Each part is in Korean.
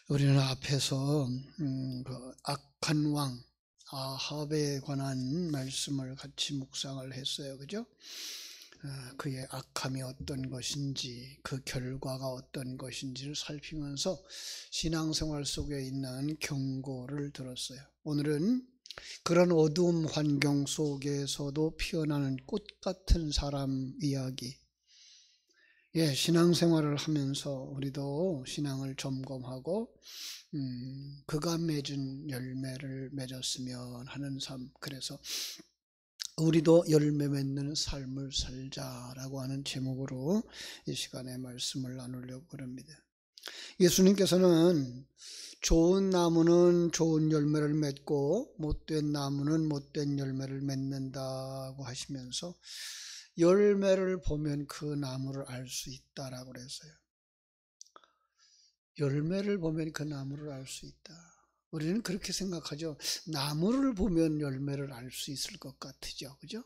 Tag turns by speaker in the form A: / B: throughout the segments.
A: 우리는 앞에서 그 악한 왕 아합에 관한 말씀을 같이 묵상을 했어요. 그죠? 그의 악함이 어떤 것인지, 그 결과가 어떤 것인지를 살피면서 신앙생활 속에 있는 경고를 들었어요. 오늘은 그런 어두운 환경 속에서도 피어나는 꽃 같은 사람 이야기. 신앙생활을 하면서 우리도 신앙을 점검하고 그가 맺은 열매를 맺었으면 하는 삶. 그래서 우리도 열매 맺는 삶을 살자라고 하는 제목으로 이 시간에 말씀을 나누려고 합니다. 예수님께서는 좋은 나무는 좋은 열매를 맺고 못된 나무는 못된 열매를 맺는다고 하시면서 열매를 보면 그 나무를 알 수 있다라고 그랬어요. 열매를 보면 그 나무를 알 수 있다. 우리는 그렇게 생각하죠. 나무를 보면 열매를 알 수 있을 것 같으죠. 그죠?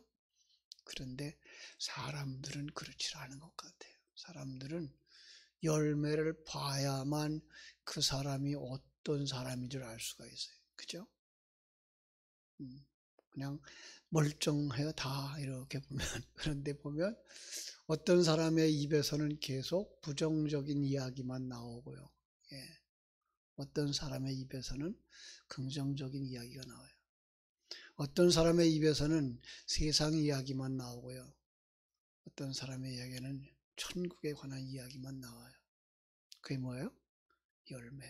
A: 그런데 사람들은 그렇지 않은 것 같아요. 사람들은 열매를 봐야만 그 사람이 어떤 사람인 줄 알 수가 있어요. 그죠? 그냥 멀쩡해요. 다 이렇게 보면. 그런데 보면 어떤 사람의 입에서는 계속 부정적인 이야기만 나오고요. 어떤 사람의 입에서는 긍정적인 이야기가 나와요. 어떤 사람의 입에서는 세상 이야기만 나오고요. 어떤 사람의 이야기는 천국에 관한 이야기만 나와요. 그게 뭐예요? 열매.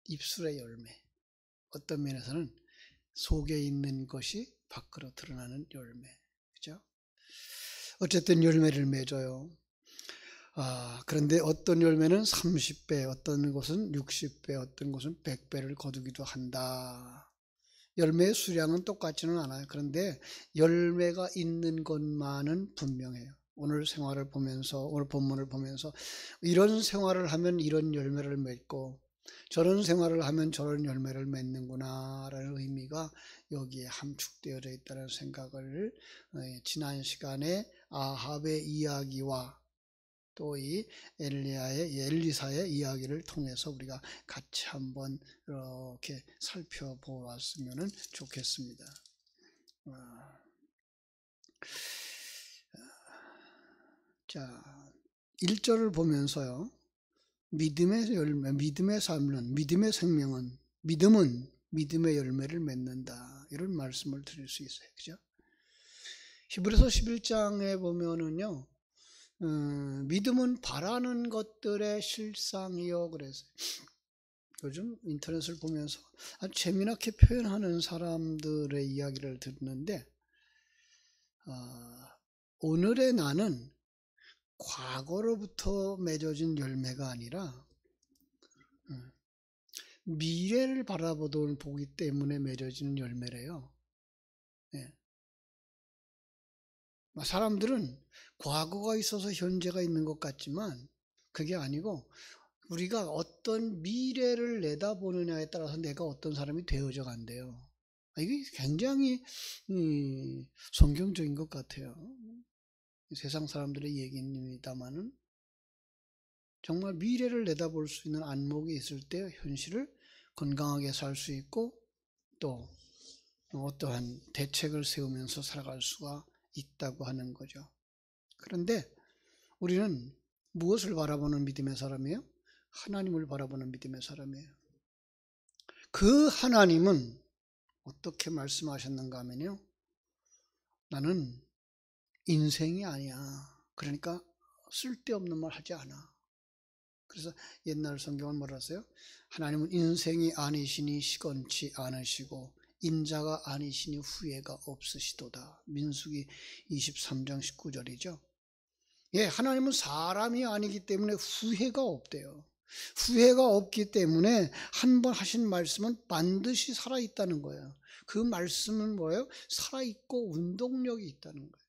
A: 입술의 열매. 어떤 면에서는 속에 있는 것이 밖으로 드러나는 열매. 그죠? 어쨌든 열매를 맺어요. 그런데 어떤 열매는 30배, 어떤 것은 60배, 어떤 것은 100배를 거두기도 한다. 열매의 수량은 똑같지는 않아요. 그런데 열매가 있는 것만은 분명해요. 오늘 생활을 보면서, 오늘 본문을 보면서 이런 생활을 하면 이런 열매를 맺고 저런 생활을 하면 저런 열매를 맺는구나 라는 의미가 여기에 함축되어져 있다는 생각을 지난 시간에 아합의 이야기와 또 이 엘리사의 이야기를 통해서 우리가 같이 한번 이렇게 살펴보았으면 좋겠습니다. 자, 1절을 보면서요. 믿음의 열매, 믿음의 삶은, 믿음의 생명은, 믿음은 믿음의 열매를 맺는다. 이런 말씀을 드릴 수 있어요. 그죠? 히브리서 11장에 보면은요. 믿음은 바라는 것들의 실상이요. 그래서 요즘 인터넷을 보면서 아주 재미나게 표현하는 사람들의 이야기를 듣는데 오늘의 나는 과거로부터 맺어진 열매가 아니라 미래를 바라보던 보기 때문에 맺어지는 열매래요. 사람들은 과거가 있어서 현재가 있는 것 같지만 그게 아니고 우리가 어떤 미래를 내다보느냐에 따라서 내가 어떤 사람이 되어져 간대요. 이게 굉장히 성경적인 것 같아요. 세상 사람들의 얘기입니다만은 정말 미래를 내다볼 수 있는 안목이 있을 때 현실을 건강하게 살 수 있고 또 어떠한 대책을 세우면서 살아갈 수가 있다고 하는 거죠. 그런데 우리는 무엇을 바라보는 믿음의 사람이에요? 하나님을 바라보는 믿음의 사람이에요. 그 하나님은 어떻게 말씀하셨는가 하면요. 나는 인생이 아니야. 그러니까 쓸데없는 말 하지 않아. 그래서 옛날 성경은 뭐라 했어요? 하나님은 인생이 아니시니 시건치 않으시고 인자가 아니시니 후회가 없으시도다. 민수기 23장 19절이죠. 하나님은 사람이 아니기 때문에 후회가 없대요. 후회가 없기 때문에 한 번 하신 말씀은 반드시 살아있다는 거예요. 그 말씀은 뭐예요? 살아있고 운동력이 있다는 거예요.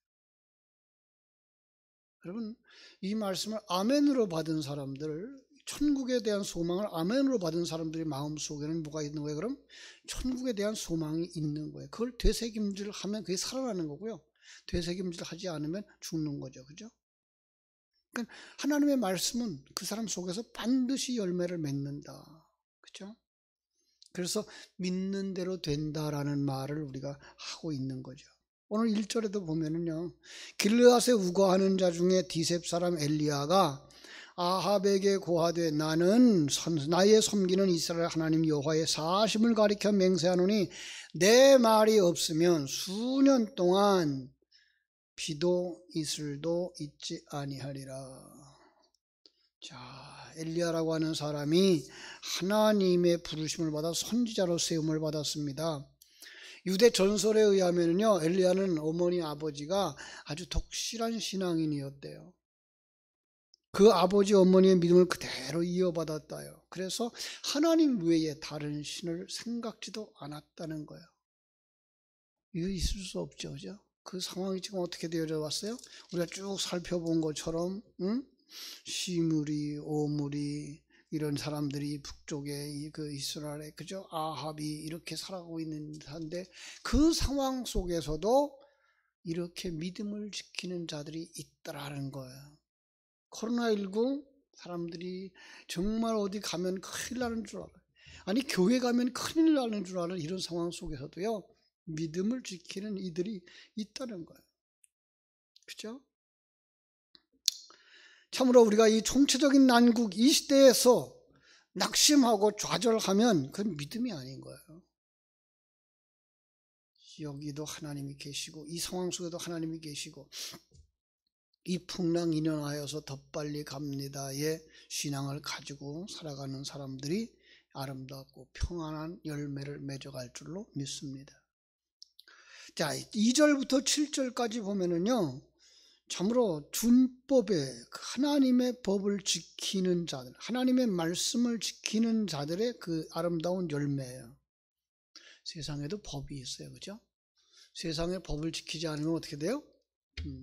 A: 여러분, 이 말씀을 아멘으로 받은 사람들, 천국에 대한 소망을 아멘으로 받은 사람들의 마음속에는 뭐가 있는 거예요? 그럼 천국에 대한 소망이 있는 거예요. 그걸 되새김질 하면 그게 살아나는 거고요. 되새김질 하지 않으면 죽는 거죠. 그죠? 그러니까 하나님의 말씀은 그 사람 속에서 반드시 열매를 맺는다. 그렇죠? 그래서 믿는 대로 된다라는 말을 우리가 하고 있는 거죠. 오늘 1절에도 보면은요, 길르앗에 우거하는 자 중에 디셉 사람 엘리야가 아합에게 고하되 나는 나의 섬기는 이스라엘 하나님 여호와의 사심을 가리켜 맹세하노니 내 말이 없으면 수년 동안 비도 이슬도 있지 아니하리라. 자, 엘리야라고 하는 사람이 하나님의 부르심을 받아 선지자로 세움을 받았습니다. 유대 전설에 의하면요, 엘리야는 어머니 아버지가 아주 독실한 신앙인이었대요. 그 아버지 어머니의 믿음을 그대로 이어받았다요. 그래서 하나님 외에 다른 신을 생각지도 않았다는 거예요. 이거 있을 수 없죠, 그죠? 그 상황이 지금 어떻게 되어져 왔어요? 우리가 쭉 살펴본 것처럼, 시므리, 오므리 이런 사람들이 북쪽에 그 이스라엘에 그죠? 아합이 이렇게 살아가고 있는 한데 그 상황 속에서도 이렇게 믿음을 지키는 자들이 있더라는 거예요. 코로나19 사람들이 정말 어디 가면 큰일 나는 줄 알아요. 아니 교회 가면 큰일 나는 줄 아는 이런 상황 속에서도요, 믿음을 지키는 이들이 있다는 거예요. 그죠? 참으로 우리가 이 총체적인 난국 이 시대에서 낙심하고 좌절하면 그건 믿음이 아닌 거예요. 여기도 하나님이 계시고 이 상황 속에도 하나님이 계시고 이 풍랑 인연하여서 더 빨리 갑니다의 신앙을 가지고 살아가는 사람들이 아름답고 평안한 열매를 맺어갈 줄로 믿습니다. 자, 2절부터 7절까지 보면은요, 참으로 준법에 하나님의 법을 지키는 자들, 하나님의 말씀을 지키는 자들의 그 아름다운 열매예요. 세상에도 법이 있어요, 그죠? 세상의 법을 지키지 않으면 어떻게 돼요?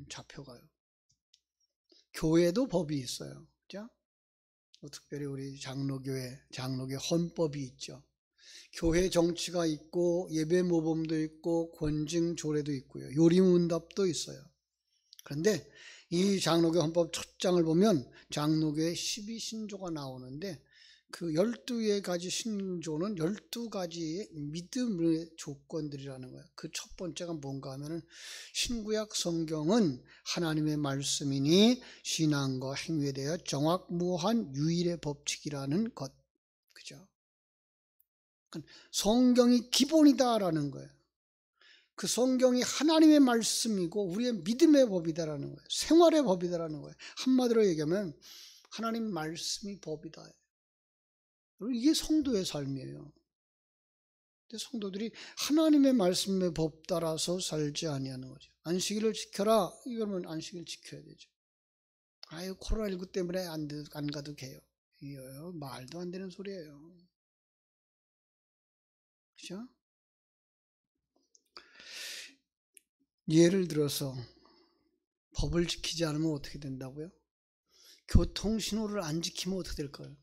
A: 잡혀가요. 교회도 법이 있어요, 그죠? 특별히 우리 장로교회 헌법이 있죠. 교회 정치가 있고 예배 모범도 있고 권징 조례도 있고요. 요리문답도 있어요. 그런데 이 장로교 헌법 첫 장을 보면 장로교의 12신조가 나오는데 그 12가지 신조는 12가지의 믿음의 조건들이라는 거예요. 그 첫 번째가 뭔가 하면은 신구약 성경은 하나님의 말씀이니 신앙과 행위에 대해 정확무한 유일의 법칙이라는 것. 그죠? 성경이 기본이다라는 거예요. 그 성경이 하나님의 말씀이고 우리의 믿음의 법이다라는 거예요. 생활의 법이다라는 거예요. 한마디로 얘기하면 하나님 말씀이 법이다. 이게 성도의 삶이에요. 근데 성도들이 하나님의 말씀의 법 따라서 살지 아니하는 거죠. 안식일을 지켜라. 이러면 안식일 지켜야 되죠. 아유, 코로나19 때문에 안 가도 돼요. 이거요, 말도 안 되는 소리예요. 그죠? 예를 들어서 법을 지키지 않으면 어떻게 된다고요? 교통신호를 안 지키면 어떻게 될까요?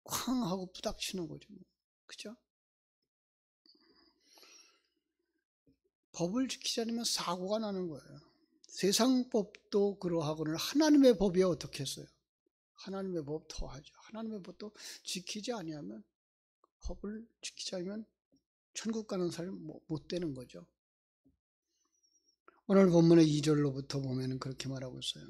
A: 쾅 하고 부닥치는 거죠. 그죠? 법을 지키지 않으면 사고가 나는 거예요. 세상 법도 그러하고는 하나님의 법이 어떻게 했어요? 하나님의 법 더하죠. 하나님의 법도 지키지 아니하면, 법을 지키지 않으면 천국 가는 사람이 못 되는 거죠. 오늘 본문의 2절로부터 보면 그렇게 말하고 있어요.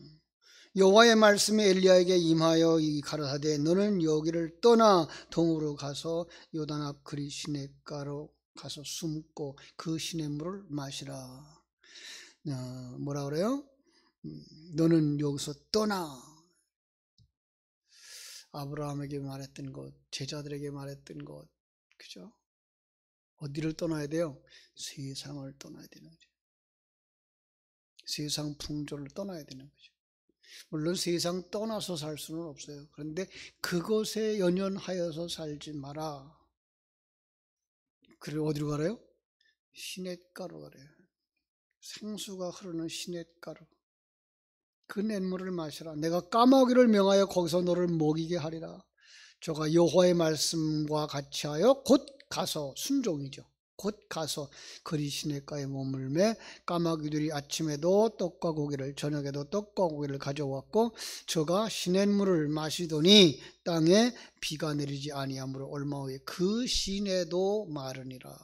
A: 여호와의 말씀이 엘리야에게 임하여 가라사대 너는 여기를 떠나 동으로 가서 요단 앞 그리 시냇가로 가서 숨고 그 시냇물을 마시라. 뭐라 그래요? 너는 여기서 떠나. 아브라함에게 말했던 것, 제자들에게 말했던 것, 그죠? 어디를 떠나야 돼요? 세상을 떠나야 되는 거죠. 세상 풍조를 떠나야 되는 거죠. 물론 세상 떠나서 살 수는 없어요. 그런데 그것에 연연하여서 살지 마라. 그리고 어디로 가래요? 시냇가로 가래요. 생수가 흐르는 시냇가로. 그 냇물을 마시라. 내가 까마귀를 명하여 거기서 너를 먹이게 하리라. 저가 여호와의 말씀과 같이 하여 곧 가서, 순종이죠. 곧 가서 그리 시냇가에 머물매 까마귀들이 아침에도 떡과 고기를 저녁에도 떡과 고기를 가져왔고 저가 시냇물을 마시더니 땅에 비가 내리지 아니하므로 얼마 후에 그 시내도 마르니라.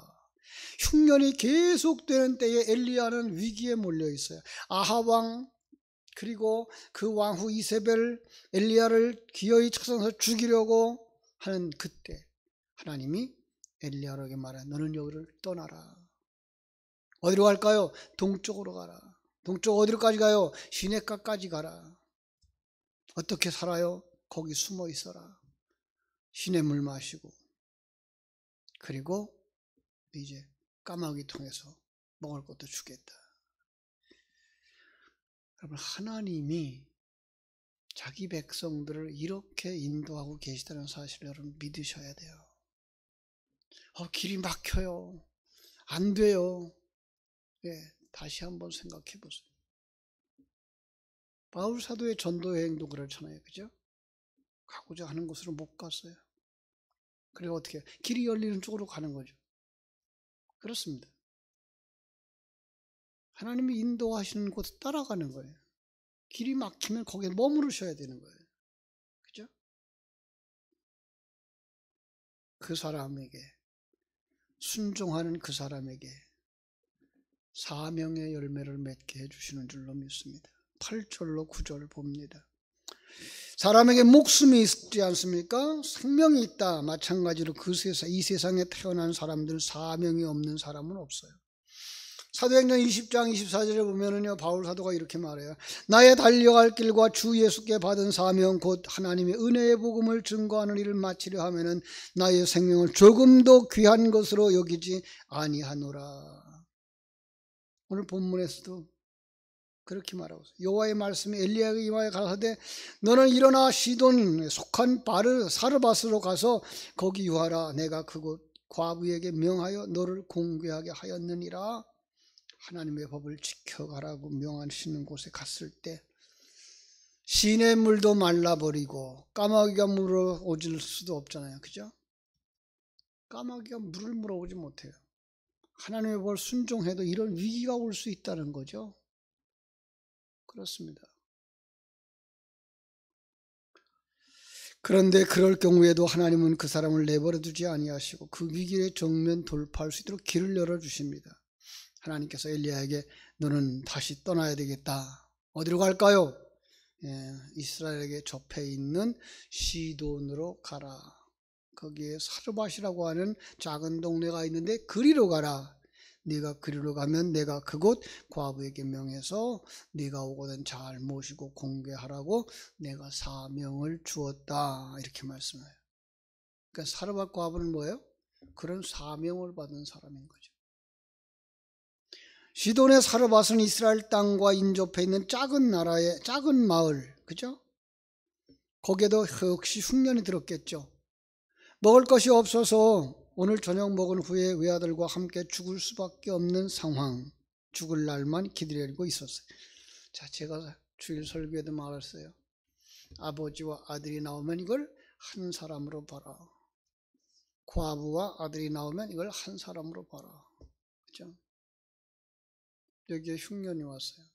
A: 흉년이 계속되는 때에 엘리야는 위기에 몰려 있어요. 아합 왕 그리고 그 왕후 이세벨 엘리야를 기어이 찾아서 죽이려고 하는 그때 하나님이 엘리야에게 말해 너는 여기를 떠나라. 어디로 갈까요? 동쪽으로 가라. 동쪽 어디로까지 가요? 시냇가까지 가라. 어떻게 살아요? 거기 숨어 있어라. 시냇물 마시고 그리고 이제 까마귀 통해서 먹을 것도 주겠다. 여러분 하나님이 자기 백성들을 이렇게 인도하고 계시다는 사실을 여러분 믿으셔야 돼요. 길이 막혀요. 안 돼요. 예, 다시 한번 생각해 보세요. 바울 사도의 전도 여행도 그렇잖아요. 그죠? 가고자 하는 곳으로 못 갔어요. 그리고 어떻게 길이 열리는 쪽으로 가는 거죠. 그렇습니다. 하나님이 인도하시는 곳을 따라가는 거예요. 길이 막히면 거기에 머무르셔야 되는 거예요. 그죠? 그 사람에게 순종하는 그 사람에게 사명의 열매를 맺게 해주시는 줄로 믿습니다. 8절로 9절 봅니다. 사람에게 목숨이 있지 않습니까? 생명이 있다. 마찬가지로 이 세상에 태어난 사람들 사명이 없는 사람은 없어요. 사도행전 20장 24절에 보면은요, 바울 사도가 이렇게 말해요. 나의 달려갈 길과 주 예수께 받은 사명 곧 하나님의 은혜의 복음을 증거하는 일을 마치려 하면은 나의 생명을 조금도 귀한 것으로 여기지 아니하노라. 오늘 본문에서도 그렇게 말하고 있어요. 여호와의 말씀이 엘리야에게 임하여 가라사대 너는 일어나 시돈에 속한 사르밧으로 가서 거기 유하라. 내가 그곳 과부에게 명하여 너를 공개하게 하였느니라. 하나님의 법을 지켜가라고 명하시는 곳에 갔을 때 시냇물도 말라버리고 까마귀가 물어오질 수도 없잖아요. 그죠? 까마귀가 물을 물어오지 못해요. 하나님의 법을 순종해도 이런 위기가 올 수 있다는 거죠. 그렇습니다. 그런데 그럴 경우에도 하나님은 그 사람을 내버려 두지 아니하시고 그 위기에 정면 돌파할 수 있도록 길을 열어주십니다. 하나님께서 엘리야에게 너는 다시 떠나야 되겠다. 어디로 갈까요? 이스라엘에게 접해 있는 시돈으로 가라. 거기에 사르밧이라고 하는 작은 동네가 있는데 그리로 가라. 네가 그리로 가면 내가 그곳 과부에게 명해서 네가 오거든 잘 모시고 공개하라고 내가 사명을 주었다. 이렇게 말씀해요. 그러니까 사르밧 과부는 뭐예요? 그런 사명을 받은 사람인 거죠. 시돈의 사르밧은 이스라엘 땅과 인접해 있는 작은 나라의 작은 마을, 그죠? 거기에도 역시 흉년이 들었겠죠. 먹을 것이 없어서 오늘 저녁 먹은 후에 외아들과 함께 죽을 수밖에 없는 상황, 죽을 날만 기다리고 있었어요. 자, 제가 주일 설교에도 말했어요. 아버지와 아들이 나오면 이걸 한 사람으로 봐라. 과부와 아들이 나오면 이걸 한 사람으로 봐라. 그죠? 여기에 흉년이 왔어요.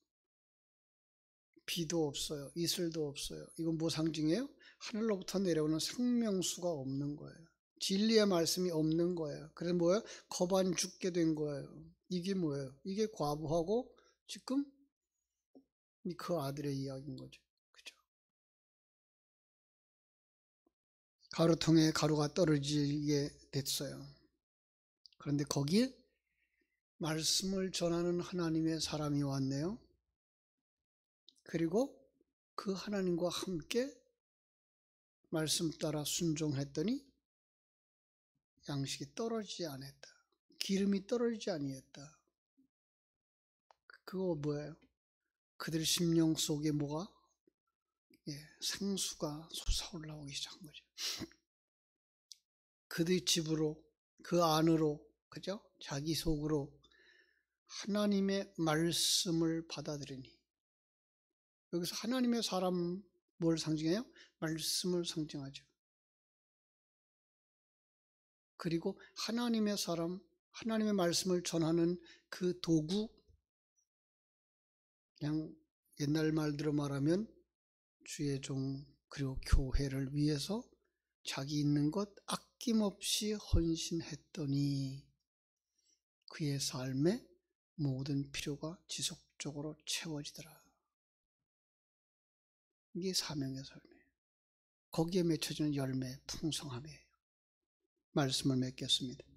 A: 비도 없어요. 이슬도 없어요. 이건 뭐 상징이에요? 하늘로부터 내려오는 생명수가 없는 거예요. 진리의 말씀이 없는 거예요. 그래서 뭐예요? 거반 죽게 된 거예요. 이게 뭐예요? 이게 과부하고 지금 그 아들의 이야기인 거죠. 그죠? 가루통에 가루가 떨어지게 됐어요. 그런데 거기에 말씀을 전하는 하나님의 사람이 왔네요. 그리고 그 하나님과 함께 말씀 따라 순종했더니 양식이 떨어지지 않았다. 기름이 떨어지지 아니했다. 그거 뭐예요? 그들 심령 속에 뭐가? 생수가 솟아올라오기 시작한 거죠. 그들 집으로, 그 안으로, 그죠? 자기 속으로 하나님의 말씀을 받아들이니. 여기서 하나님의 사람 뭘 상징해요? 말씀을 상징하죠. 그리고 하나님의 사람, 하나님의 말씀을 전하는 그 도구, 그냥 옛날 말대로 말하면 주의 종 그리고 교회를 위해서 자기 있는 것 아낌없이 헌신했더니 그의 삶의 모든 필요가 지속적으로 채워지더라. 이게 사명의 삶이에요. 거기에 맺혀지는 열매, 풍성함이에요. 말씀을 맺겠습니다.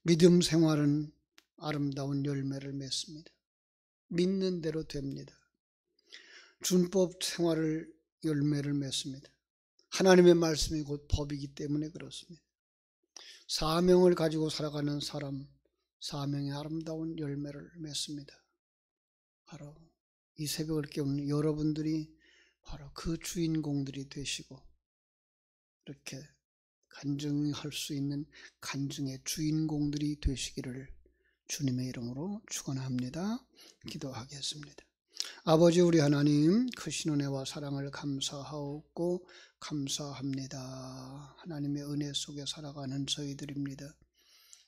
A: 믿음 생활은 아름다운 열매를 맺습니다. 믿는 대로 됩니다. 준법 생활을 열매를 맺습니다. 하나님의 말씀이 곧 법이기 때문에 그렇습니다. 사명을 가지고 살아가는 사람, 사명의 아름다운 열매를 맺습니다. 바로 이 새벽을 깨우는 여러분들이 바로 그 주인공들이 되시고 이렇게 간증할 수 있는 간증의 주인공들이 되시기를 주님의 이름으로 축원합니다. 기도하겠습니다. 아버지 우리 하나님, 크신 은혜와 사랑을 감사하옵고 감사합니다. 하나님의 은혜 속에 살아가는 저희들입니다.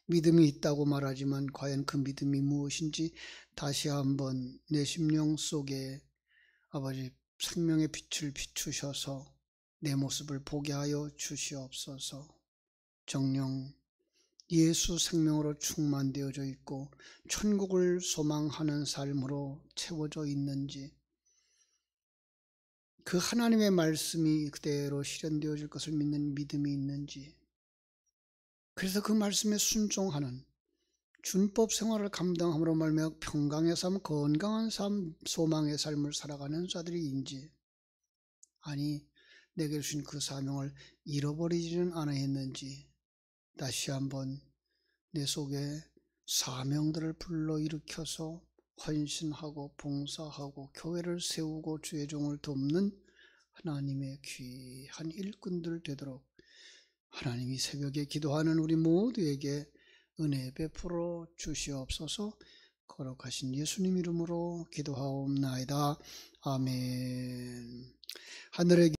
A: 믿음이 있다고 말하지만 과연 그 믿음이 무엇인지 다시 한번 내 심령 속에 아버지 생명의 빛을 비추셔서 내 모습을 보게 하여 주시옵소서. 정녕 예수 생명으로 충만되어져 있고 천국을 소망하는 삶으로 채워져 있는지, 그 하나님의 말씀이 그대로 실현되어질 것을 믿는 믿음이 있는지, 그래서 그 말씀에 순종하는 준법 생활을 감당함으로 말미암아 평강의 삶, 건강한 삶, 소망의 삶을 살아가는 자들이인지, 아니 내게 주신 그 사명을 잃어버리지는 않았는지 다시 한번 내 속에 사명들을 불러일으켜서 헌신하고 봉사하고 교회를 세우고 주의 종을 돕는 하나님의 귀한 일꾼들 되도록 하나님이 새벽에 기도하는 우리 모두에게 은혜 베풀어 주시옵소서. 거룩하신 예수님 이름으로 기도하옵나이다. 아멘. 하늘의